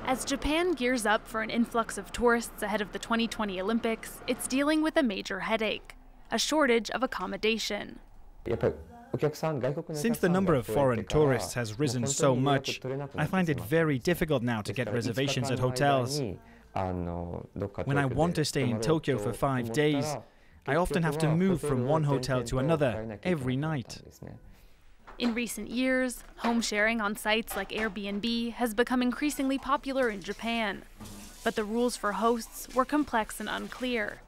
As Japan gears up for an influx of tourists ahead of the 2020 Olympics, it's dealing with a major headache: a shortage of accommodation. Since the number of foreign tourists has risen so much, I find it very difficult now to get reservations at hotels. When I want to stay in Tokyo for 5 days, I often have to move from one hotel to another every night. In recent years, home sharing on sites like Airbnb has become increasingly popular in Japan. But the rules for hosts were complex and unclear.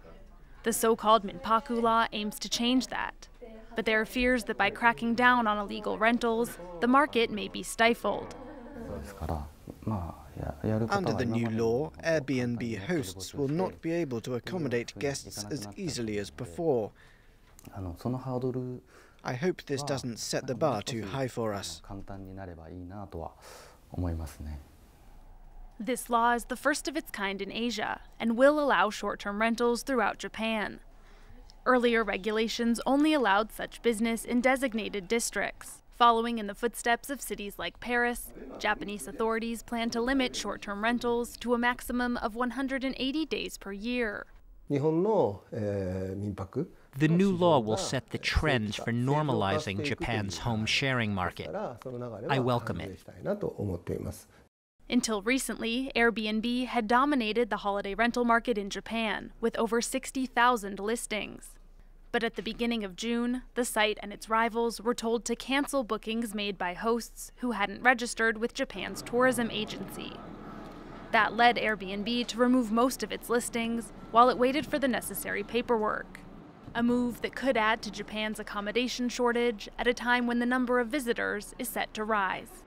The so-called Minpaku law aims to change that. But there are fears that by cracking down on illegal rentals, the market may be stifled. Under the new law, Airbnb hosts will not be able to accommodate guests as easily as before. I hope this doesn't set the bar too high for us. This law is the first of its kind in Asia and will allow short-term rentals throughout Japan. Earlier regulations only allowed such business in designated districts. Following in the footsteps of cities like Paris, Japanese authorities plan to limit short-term rentals to a maximum of 180 days per year. The new law will set the trends for normalizing Japan's home sharing market. I welcome it. Until recently, Airbnb had dominated the holiday rental market in Japan, with over 60,000 listings. But at the beginning of June, the site and its rivals were told to cancel bookings made by hosts who hadn't registered with Japan's tourism agency. That led Airbnb to remove most of its listings while it waited for the necessary paperwork. A move that could add to Japan's accommodation shortage at a time when the number of visitors is set to rise.